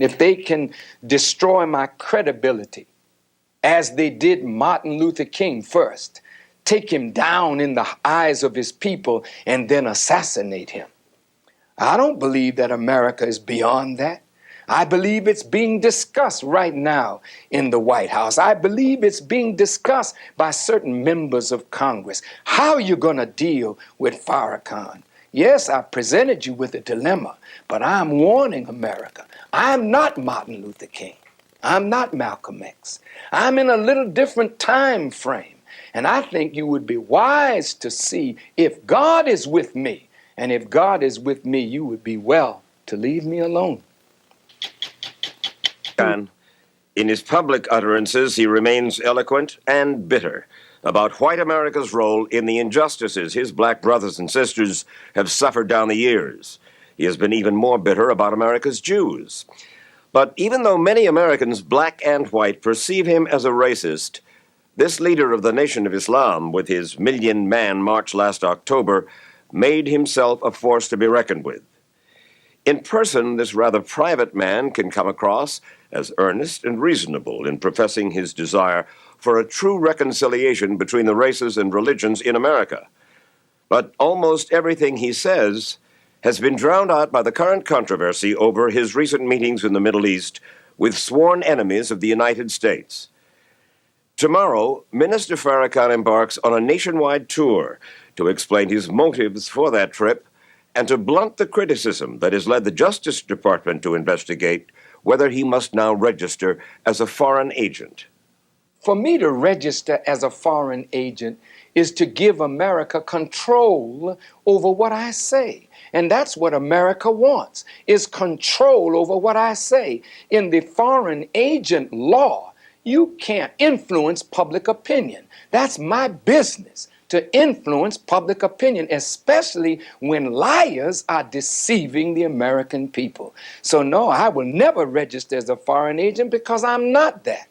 if they can destroy my credibility, as they did Martin Luther King first, take him down in the eyes of his people and then assassinate him. I don't believe that America is beyond that. I believe it's being discussed right now in the White House. I believe it's being discussed by certain members of Congress. How are you going to deal with Farrakhan? Yes, I presented you with a dilemma, but I'm warning America. I'm not Martin Luther King. I'm not Malcolm X. I'm in a little different time frame. And I think you would be wise to see if God is with me. And if God is with me, you would be well to leave me alone. In his public utterances, he remains eloquent and bitter about white America's role in the injustices his black brothers and sisters have suffered down the years. He has been even more bitter about America's Jews. But even though many Americans, black and white, perceive him as a racist, this leader of the Nation of Islam, with his million-man march last October, made himself a force to be reckoned with. In person, this rather private man can come across as earnest and reasonable in professing his desire for a true reconciliation between the races and religions in America. But almost everything he says has been drowned out by the current controversy over his recent meetings in the Middle East with sworn enemies of the United States. Tomorrow, Minister Farrakhan embarks on a nationwide tour to explain his motives for that trip and to blunt the criticism that has led the Justice Department to investigate whether he must now register as a foreign agent. For me to register as a foreign agent is to give America control over what I say. And that's what America wants, is control over what I say. In the foreign agent law, you can't influence public opinion. That's my business, to influence public opinion, especially when liars are deceiving the American people. So no, I will never register as a foreign agent because I'm not that.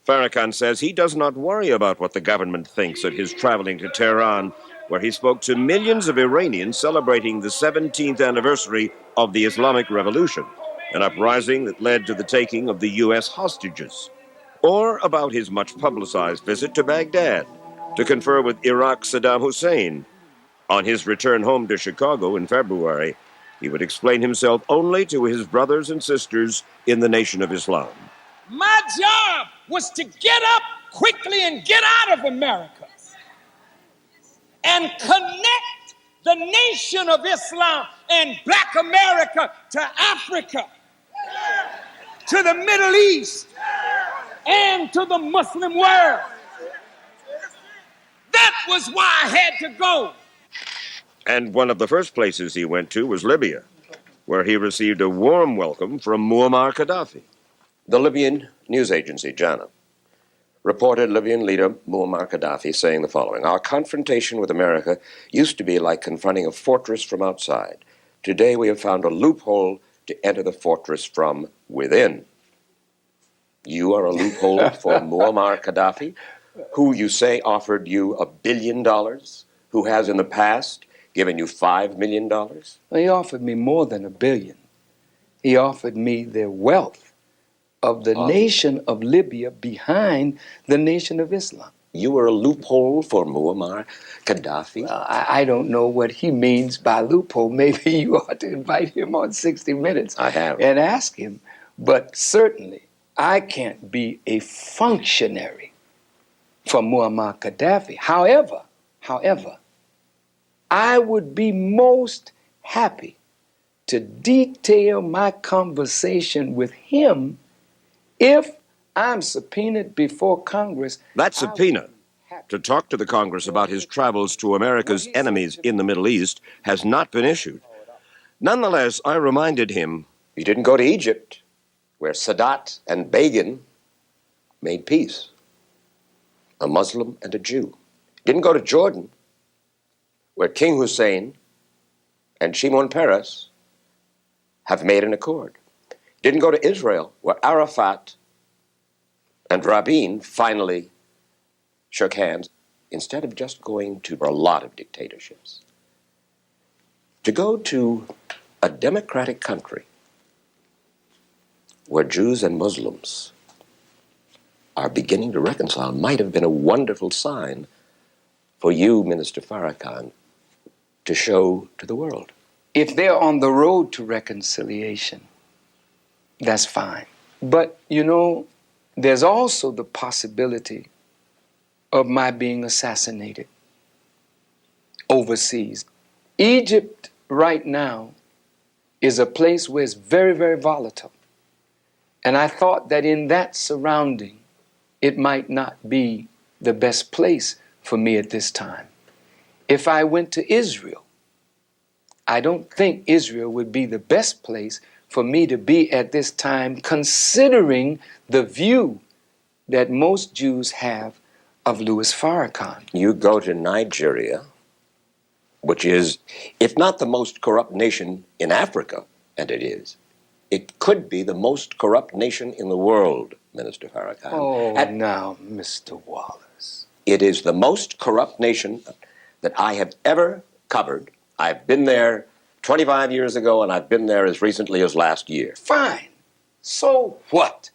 Farrakhan says he does not worry about what the government thinks of his traveling to Tehran, where he spoke to millions of Iranians celebrating the 17th anniversary of the Islamic Revolution, an uprising that led to the taking of the U.S. hostages, or about his much-publicized visit to Baghdad to confer with Iraq's Saddam Hussein. On his return home to Chicago in February, he would explain himself only to his brothers and sisters in the Nation of Islam. My job was to get up quickly and get out of America and connect the Nation of Islam and Black America to Africa, to the Middle East, and to the Muslim world. That was why I had to go. And one of the first places he went to was Libya, where he received a warm welcome from Muammar Gaddafi. The Libyan news agency, JANA, reported Libyan leader Muammar Gaddafi saying the following: "Our confrontation with America used to be like confronting a fortress from outside. Today we have found a loophole to enter the fortress from within." You are a loophole for Muammar Gaddafi, who you say offered you $1 billion, who has in the past given you $5 million? Well, he offered me more than $1 billion. He offered me the wealth of the nation of Libya behind the Nation of Islam. You were a loophole for Muammar Gaddafi? Well, I don't know what he means by loophole. Maybe you ought to invite him on 60 Minutes. I have. And ask him. But certainly, I can't be a functionary for Muammar Gaddafi. However, I would be most happy to detail my conversation with him if I'm subpoenaed before Congress. That subpoena to talk to the Congress about his travels to America's enemies in the Middle East has not been issued. Nonetheless, I reminded him he didn't go to Egypt, where Sadat and Begin made peace, a Muslim and a Jew. Didn't go to Jordan, where King Hussein and Shimon Peres have made an accord. Didn't go to Israel, where Arafat and Rabin finally shook hands, instead of just going to a lot of dictatorships. To go to a democratic country where Jews and Muslims are beginning to reconcile might have been a wonderful sign for you, Minister Farrakhan, to show to the world. If they're on the road to reconciliation, that's fine. But, you know, there's also the possibility of my being assassinated overseas. Egypt right now is a place where it's very, very volatile. And I thought that in that surrounding, it might not be the best place for me at this time. If I went to Israel, I don't think Israel would be the best place for me to be at this time, considering the view that most Jews have of Louis Farrakhan. You go to Nigeria, which is, if not the most corrupt nation in Africa, and it is, it could be the most corrupt nation in the world, Minister Farrakhan. Oh, now, Mr. Wallace. It is the most corrupt nation that I have ever covered. I've been there 25 years ago, and I've been there as recently as last year. Fine. So what?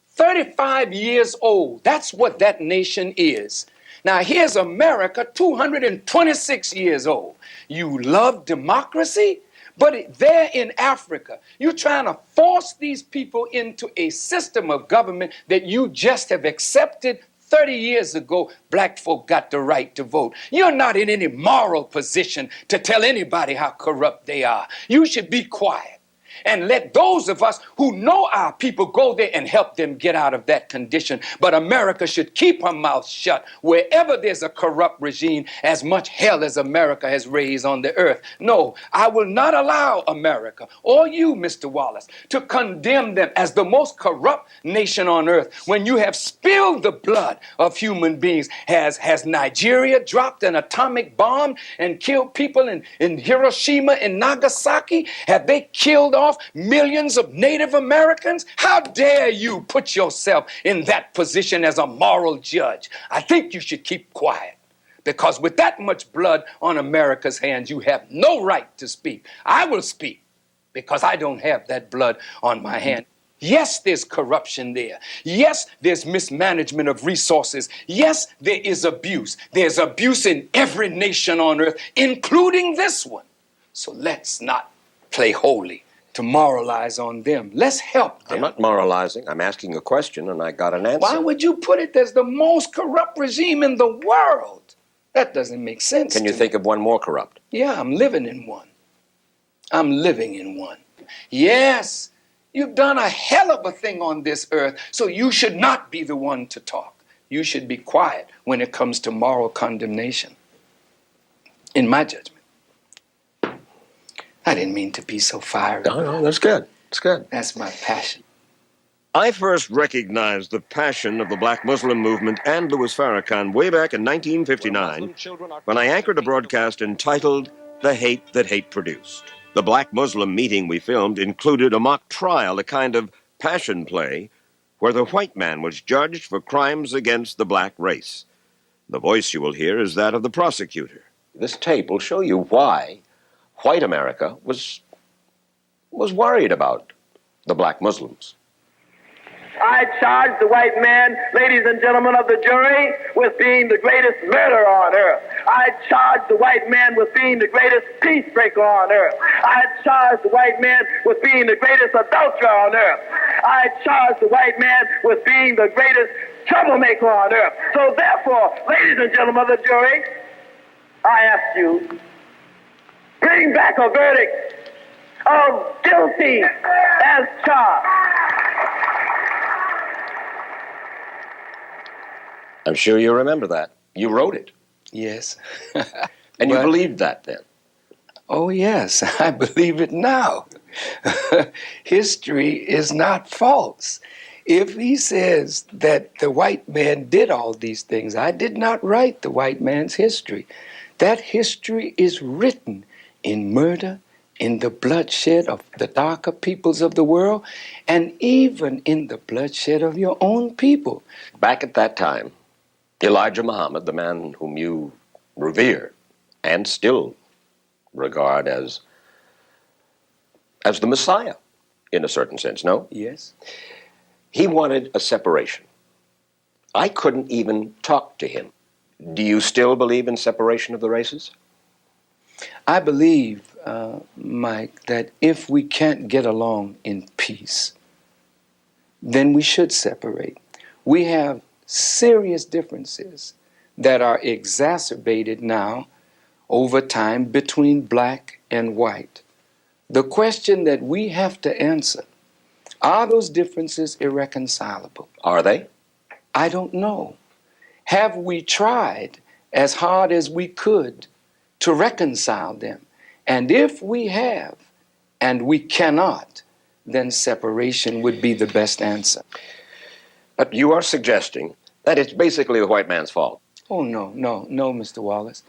35 years old. That's what that nation is. Now, here's America, 226 years old. You love democracy, but there in Africa, you're trying to force these people into a system of government that you just have accepted. 30 years ago, black folk got the right to vote. You're not in any moral position to tell anybody how corrupt they are. You should be quiet and let those of us who know our people go there and help them get out of that condition. But America should keep her mouth shut wherever there's a corrupt regime, as much hell as America has raised on the earth. No, I will not allow America or you, Mr. Wallace, to condemn them as the most corrupt nation on earth when you have spilled the blood of human beings. Has Nigeria dropped an atomic bomb and killed people in Hiroshima and Nagasaki? Have they killed off millions of Native Americans? How dare you put yourself in that position as a moral judge? I think you should keep quiet, because with that much blood on America's hands, you have no right to speak. I will speak because I don't have that blood on my hand. Yes, there's corruption there. Yes, there's mismanagement of resources. Yes, there is abuse. There's abuse in every nation on earth, including this one. So let's not play holy to moralize on them. Let's help them. I'm not moralizing. I'm asking a question, and I got an answer. Why would you put it as the most corrupt regime in the world? That doesn't make sense. Can you think of one more corrupt? Yeah, I'm living in one. I'm living in one. Yes, you've done a hell of a thing on this earth, so you should not be the one to talk. You should be quiet when it comes to moral condemnation, in my judgment. I didn't mean to be so fiery. No, that's good. That's good. That's my passion. I first recognized the passion of the black Muslim movement and Louis Farrakhan way back in 1959 when I anchored a broadcast entitled The Hate That Hate Produced. The black Muslim meeting we filmed included a mock trial, a kind of passion play, where the white man was judged for crimes against the black race. The voice you will hear is that of the prosecutor. This tape will show you why white America was worried about the black Muslims. I charge the white man, ladies and gentlemen of the jury, with being the greatest murderer on earth. I charge the white man with being the greatest peace breaker on earth. I charge the white man with being the greatest adulterer on earth. I charge the white man with being the greatest troublemaker on earth. So therefore, ladies and gentlemen of the jury, I ask you, bring back a verdict of guilty as charged. I'm sure you remember that. You wrote it. Yes. And you believed that then? Oh, yes, I believe it now. History is not false. If he says that the white man did all these things, I did not write the white man's history. That history is written in murder, in the bloodshed of the darker peoples of the world, and even in the bloodshed of your own people. Back at that time, Elijah Muhammad, the man whom you revere and still regard as the Messiah, in a certain sense, no? Yes. He wanted a separation. I couldn't even talk to him. Do you still believe in separation of the races? I believe, Mike, that if we can't get along in peace, then we should separate. We have serious differences that are exacerbated now over time between black and white. The question that we have to answer, are those differences irreconcilable? Are they? I don't know. Have we tried as hard as we could to reconcile them? And if we have, and we cannot, then separation would be the best answer. But you are suggesting that it's basically the white man's fault. Oh, no, Mr. Wallace.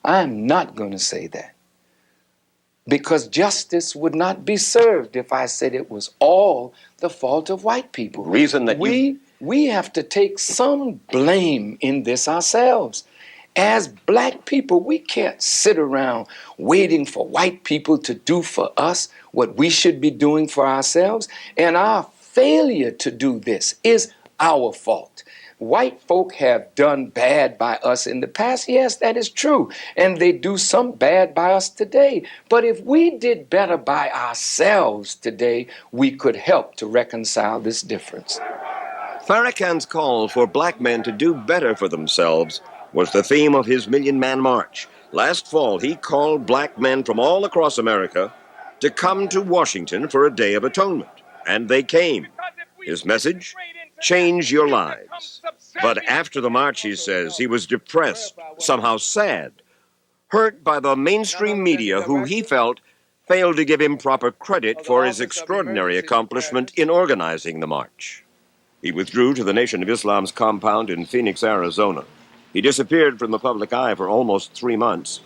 I'm not going to say that. Because justice would not be served if I said it was all the fault of white people. Reason that we have to take some blame in this ourselves. As black people, we can't sit around waiting for white people to do for us what we should be doing for ourselves. And our failure to do this is our fault. White folk have done bad by us in the past. Yes, that is true. And they do some bad by us today. But if we did better by ourselves today, we could help to reconcile this difference. Farrakhan's call for black men to do better for themselves was the theme of his Million Man March. Last fall, he called black men from all across America to come to Washington for a Day of Atonement. And they came. His message? Change your lives. But after the march, he says, he was depressed, somehow sad, hurt by the mainstream media who he felt failed to give him proper credit for his extraordinary accomplishment in organizing the march. He withdrew to the Nation of Islam's compound in Phoenix, Arizona. He disappeared from the public eye for almost 3 months.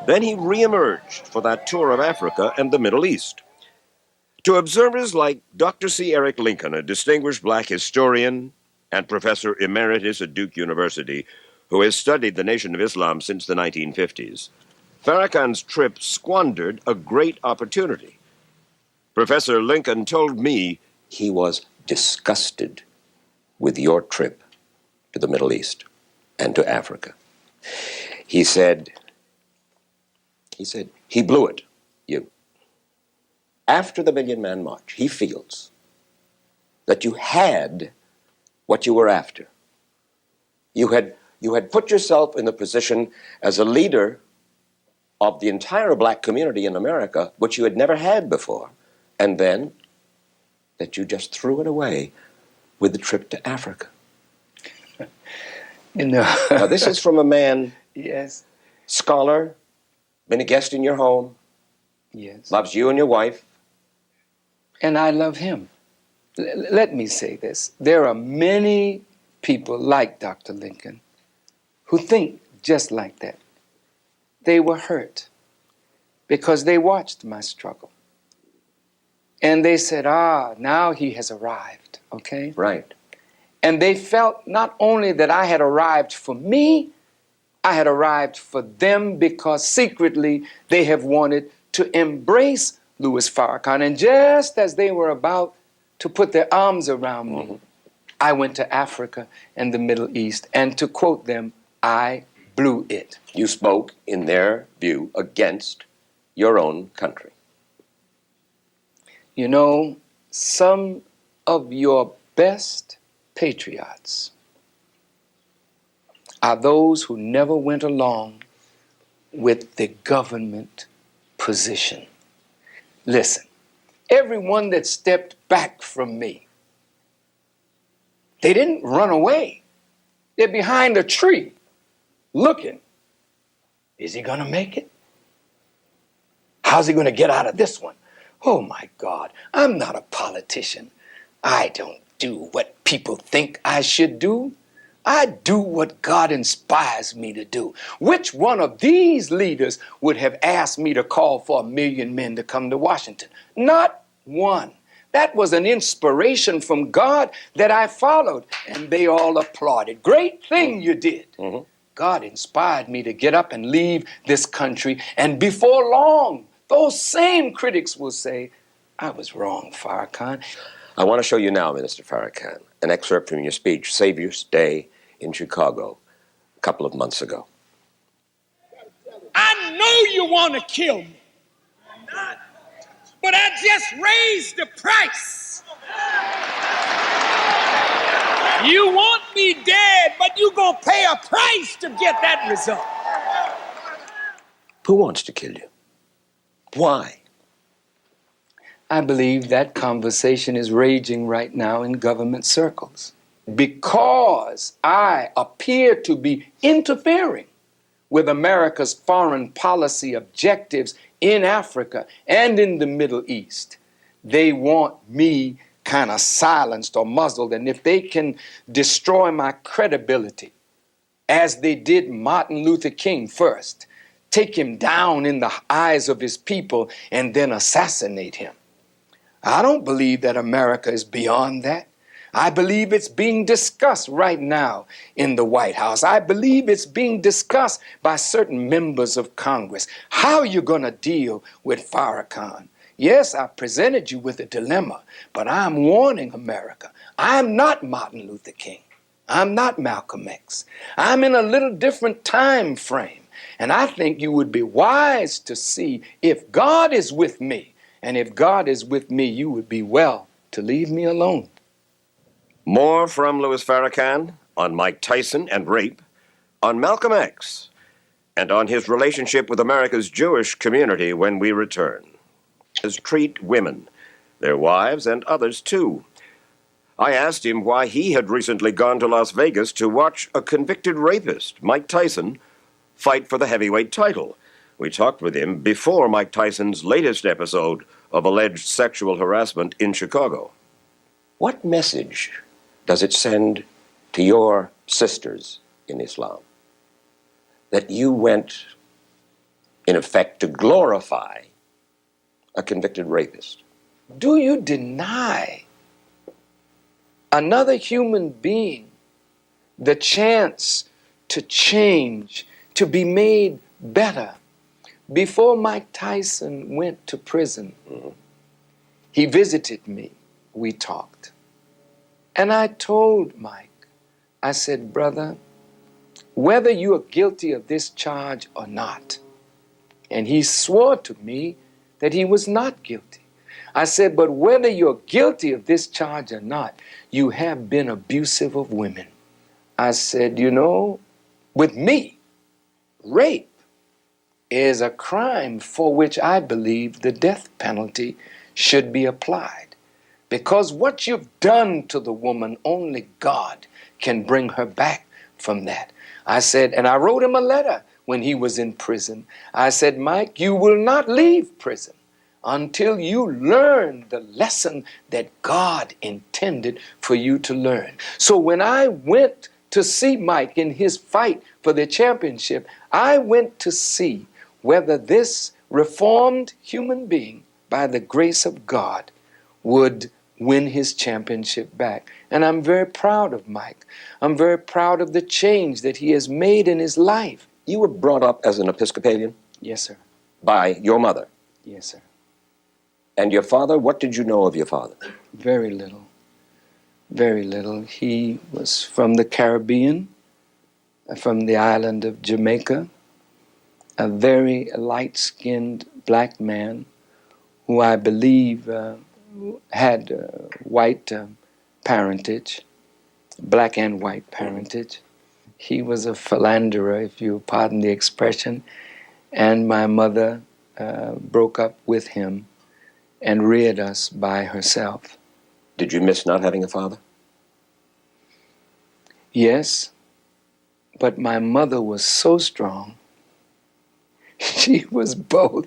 Then he reemerged for that tour of Africa and the Middle East. To observers like Dr. C. Eric Lincoln, a distinguished black historian and professor emeritus at Duke University, who has studied the Nation of Islam since the 1950s, Farrakhan's trip squandered a great opportunity. Professor Lincoln told me he was disgusted with your trip to the Middle East and to Africa. He said, he blew it, you. After the Million Man March, he feels that you had what you were after. You had put yourself in the position as a leader of the entire black community in America, which you had never had before, and then that you just threw it away with the trip to Africa. You know. Now, this is from a man, yes, scholar, been a guest in your home, yes, loves you and your wife. and I love him. Let me say this. There are many people like Dr. Lincoln who think just like that. They were hurt because they watched my struggle. And they said, now he has arrived, okay? Right. And they felt not only that I had arrived for me, I had arrived for them because secretly they have wanted to embrace Louis Farrakhan. And just as they were about to put their arms around me, I went to Africa and the Middle East. And to quote them, I blew it. You spoke, in their view, against your own country. You know, some of your best patriots are those who never went along with the government position. Listen, everyone that stepped back from me, they didn't run away. They're behind a tree looking. Is he going to make it? How's he going to get out of this one? Oh, my God, I'm not a politician. I don't do what people think I should do. I do what God inspires me to do. Which one of these leaders would have asked me to call for 1 million men to come to Washington? Not one. That was an inspiration from God that I followed, and they all applauded. Great thing you did. Mm-hmm. God inspired me to get up and leave this country, and before long, those same critics will say, I was wrong, Farrakhan. I want to show you now, Minister Farrakhan, an excerpt from your speech, Savior's Day in Chicago, a couple of months ago. I know you want to kill me, but I just raised the price. You want me dead, but you gonna pay a price to get that result. Who wants to kill you? Why? I believe that conversation is raging right now in government circles because I appear to be interfering with America's foreign policy objectives in Africa and in the Middle East. They want me kind of silenced or muzzled, and if they can destroy my credibility, as they did Martin Luther King first, take him down in the eyes of his people and then assassinate him. I don't believe that America is beyond that. I believe it's being discussed right now in the White House. I believe it's being discussed by certain members of Congress. How are you going to deal with Farrakhan? Yes, I presented you with a dilemma, but I'm warning America. I'm not Martin Luther King. I'm not Malcolm X. I'm in a little different time frame, and I think you would be wise to see if God is with me, and if God is with me, you would be well to leave me alone. More from Louis Farrakhan on Mike Tyson and rape, on Malcolm X, and on his relationship with America's Jewish community when we return. As treat women, their wives, and others too. I asked him why he had recently gone to Las Vegas to watch a convicted rapist, Mike Tyson, fight for the heavyweight title. We talked with him before Mike Tyson's latest episode of alleged sexual harassment in Chicago. What message does it send to your sisters in Islam that you went, in effect, to glorify a convicted rapist? Do you deny another human being the chance to change, to be made better? Before Mike Tyson went to prison, he visited me. We talked. And I told Mike, I said, brother, whether you are guilty of this charge or not, and he swore to me that he was not guilty. I said, but whether you're guilty of this charge or not, you have been abusive of women. I said, you know, with me, rape is a crime for which I believe the death penalty should be applied. Because what you've done to the woman, only God can bring her back from that. I said, and I wrote him a letter when he was in prison. I said, Mike, you will not leave prison until you learn the lesson that God intended for you to learn. So when I went to see Mike in his fight for the championship, I went to see whether this reformed human being, by the grace of God, would win his championship back. And I'm very proud of Mike. I'm very proud of the change that he has made in his life. You were brought up as an Episcopalian? Yes, sir. By your mother? Yes, sir. And your father, what did you know of your father? Very little. Very little. He was from the Caribbean, from the island of Jamaica, a very light-skinned black man who I believe had white parentage, black and white parentage. He was a philanderer, if you pardon the expression, and my mother broke up with him and reared us by herself. Did you miss not having a father? Yes, but my mother was so strong. She was both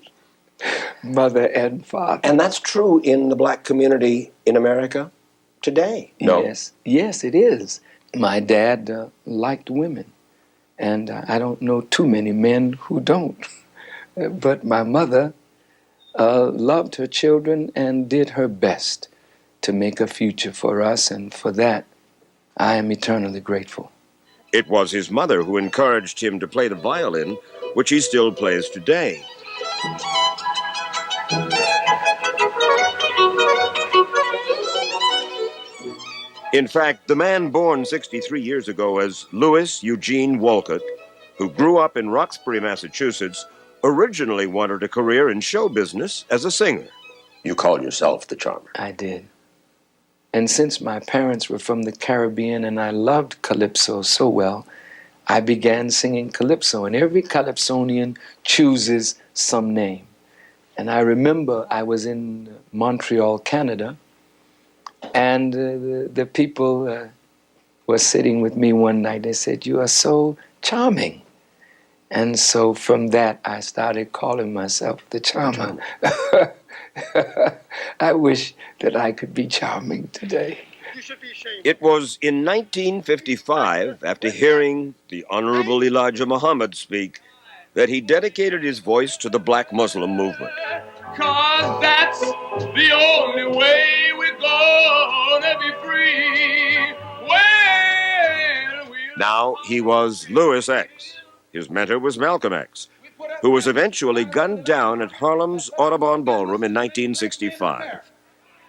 mother and father. And that's true in the black community in America today. No. Yes, it is. My dad liked women, and I don't know too many men who don't. But my mother loved her children and did her best to make a future for us, and for that, I am eternally grateful. It was his mother who encouraged him to play the violin, which he still plays today. In fact, the man born 63 years ago as Louis Eugene Walcott, who grew up in Roxbury, Massachusetts, originally wanted a career in show business as a singer. You call yourself the charmer. I did. And since my parents were from the Caribbean and I loved calypso so well, I began singing calypso. And every calypsonian chooses some name. And I remember I was in Montreal, Canada, and the people were sitting with me one night. They said, "You are so charming." And so from that, I started calling myself the charmer. I wish that I could be charming today. It was in 1955, after hearing the Honorable Elijah Muhammad speak, that he dedicated his voice to the black Muslim movement. 'Cause that's the only way we're gonna be free. Now he was Louis X. His mentor was Malcolm X, who was eventually gunned down at Harlem's Audubon Ballroom in 1965.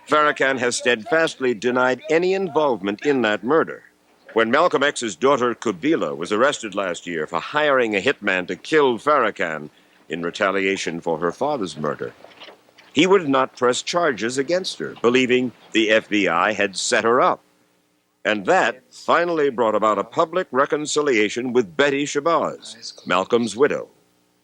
Farrakhan has steadfastly denied any involvement in that murder. When Malcolm X's daughter Kubila was arrested last year for hiring a hitman to kill Farrakhan in retaliation for her father's murder, he would not press charges against her, believing the FBI had set her up. And that finally brought about a public reconciliation with Betty Shabazz, Malcolm's widow.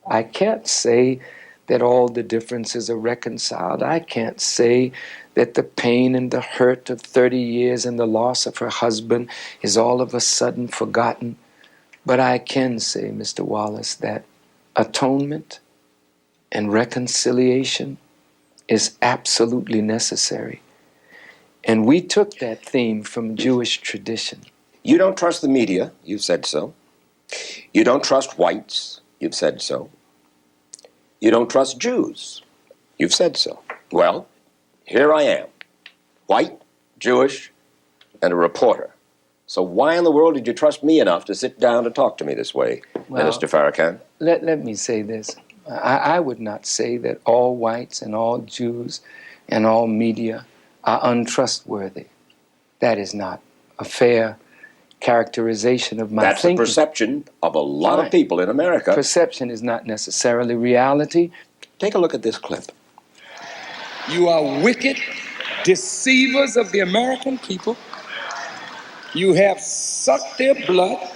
I can't say that all the differences are reconciled. I can't say that the pain and the hurt of 30 years and the loss of her husband is all of a sudden forgotten. But I can say, Mr. Wallace, that atonement and reconciliation is absolutely necessary. And we took that theme from Jewish tradition. You don't trust the media. You've said so. You don't trust whites. You've said so. You don't trust Jews. You've said so. Well, here I am, white, Jewish, and a reporter. So why in the world did you trust me enough to sit down to talk to me this way, Well, Minister Farrakhan? Let me say this. I would not say that all whites and all Jews and all media are untrustworthy. That is not a fair characterization of my That's thinking. the perception of a lot of people in America. Perception is not necessarily reality. Take a look at this clip. You are wicked deceivers of the American people. You have sucked their blood.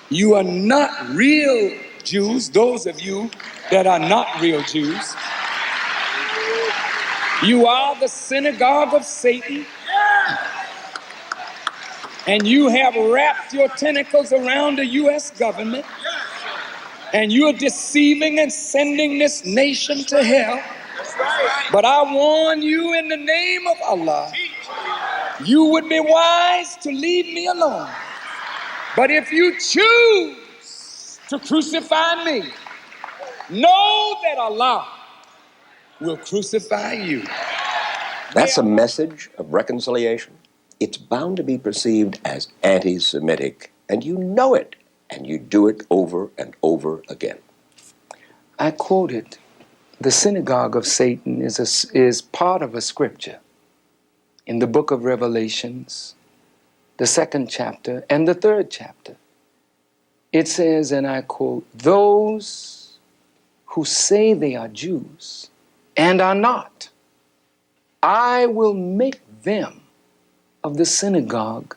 You are not real Jews, those of you that are not real Jews. You are the synagogue of Satan. And you have wrapped your tentacles around the U.S. government. And you're deceiving and sending this nation to hell. But I warn you in the name of Allah, you would be wise to leave me alone. But if you choose to crucify me, know that Allah will crucify you. That's a message of reconciliation. It's bound to be perceived as anti-Semitic, and you know it, and you do it over and over again. I quoted, the synagogue of Satan is part of a scripture in the book of Revelations, the 2nd chapter and the 3rd chapter. It says, and I quote, "Those who say they are Jews and are not, I will make them of the synagogue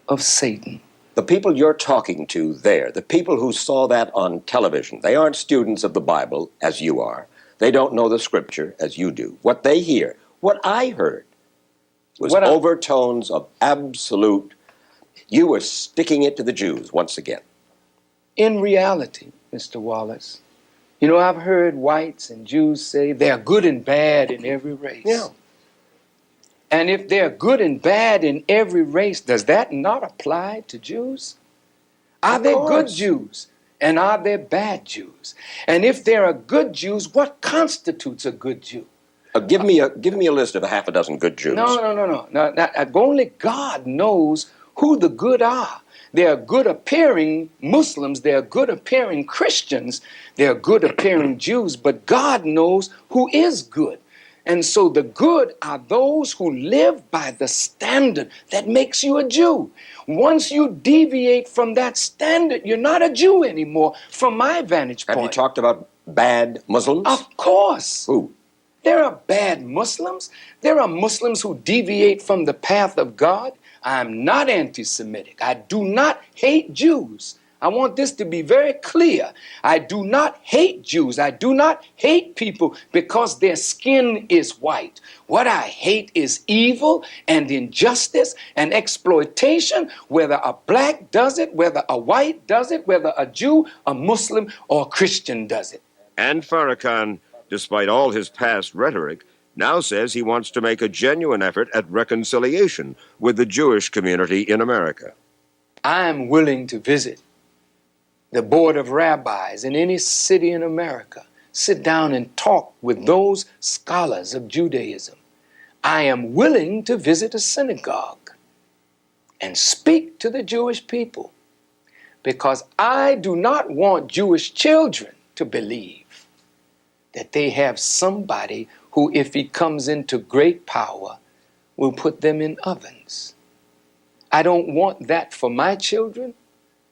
of Satan." The people you're talking to there, the people who saw that on television, they aren't students of the Bible as you are. They don't know the scripture as you do. What they hear, what I heard, was overtones of absolute, you were sticking it to the Jews once again. In reality, Mr. Wallace, you know, I've heard whites and Jews say they're good and bad in every race. Yeah. And if they're good and bad in every race, does that not apply to Jews? Are there good Jews and are there bad Jews? And if there are good Jews, what constitutes a good Jew? Give me a list of a half a dozen good Jews. No. Only God knows who the good are. There are good appearing Muslims, there are good appearing Christians, there are good appearing Jews, but God knows who is good. And so the good are those who live by the standard that makes you a Jew. Once you deviate from that standard, you're not a Jew anymore, from my vantage point. Have you talked about bad Muslims? Of course. Who? There are bad Muslims. There are Muslims who deviate from the path of God. I'm not anti-Semitic. I do not hate Jews. I want this to be very clear. I do not hate Jews. I do not hate people because their skin is white. What I hate is evil and injustice and exploitation, whether a black does it, whether a white does it, whether a Jew, a Muslim, or a Christian does it. And Farrakhan, despite all his past rhetoric, now says he wants to make a genuine effort at reconciliation with the Jewish community in America. I am willing to visit the board of rabbis in any city in America, sit down and talk with those scholars of Judaism. I am willing to visit a synagogue and speak to the Jewish people, because I do not want Jewish children to believe that they have somebody who, if he comes into great power, will put them in ovens. I don't want that for my children.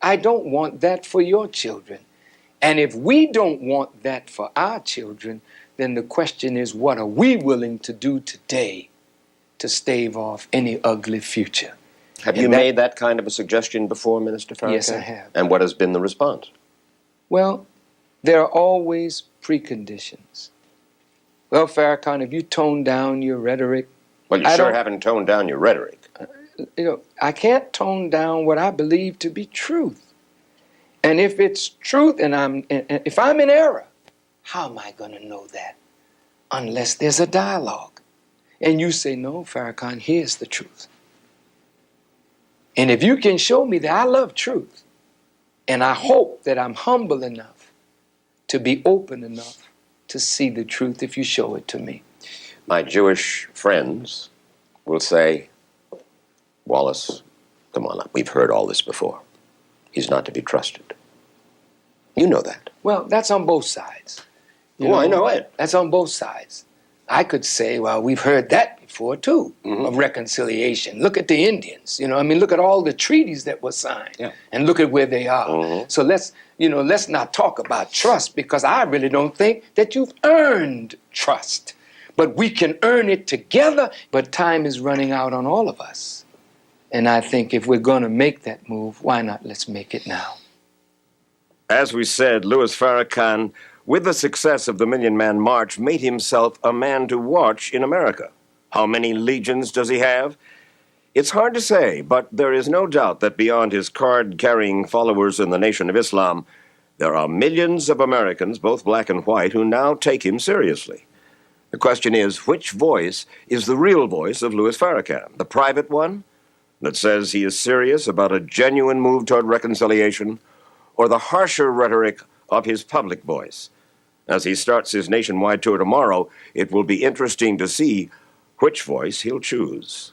I don't want that for your children. And if we don't want that for our children, then the question is, what are we willing to do today to stave off any ugly future? Have you made that kind of a suggestion before, Minister Farrakhan? Yes, I have. And what has been the response? Well, there are always preconditions. Well, Farrakhan, if you tone down your rhetoric... Well, you sure haven't toned down your rhetoric. I can't tone down what I believe to be truth. And if it's truth and if I'm in error, how am I going to know that? Unless there's a dialogue. And you say, no, Farrakhan, here's the truth. And if you can show me that I love truth, and I hope that I'm humble enough to be open enough to see the truth if you show it to me. My Jewish friends will say, Wallace, come on, we've heard all this before. He's not to be trusted. You know that. Well, that's on both sides. I know it. That's on both sides. I could say, well, we've heard that before, too, of reconciliation. Look at the Indians. Look at all the treaties that were signed. Yeah. And look at where they are. So let's not talk about trust, because I really don't think that you've earned trust. But we can earn it together, but time is running out on all of us. And I think if we're going to make that move, why not let's make it now? As we said, Louis Farrakhan, with the success of the Million Man March, made himself a man to watch in America. How many legions does he have? It's hard to say, but there is no doubt that beyond his card-carrying followers in the Nation of Islam, there are millions of Americans, both black and white, who now take him seriously. The question is, which voice is the real voice of Louis Farrakhan? The private one that says he is serious about a genuine move toward reconciliation, or the harsher rhetoric of his public voice? As he starts his nationwide tour tomorrow, it will be interesting to see which voice he'll choose.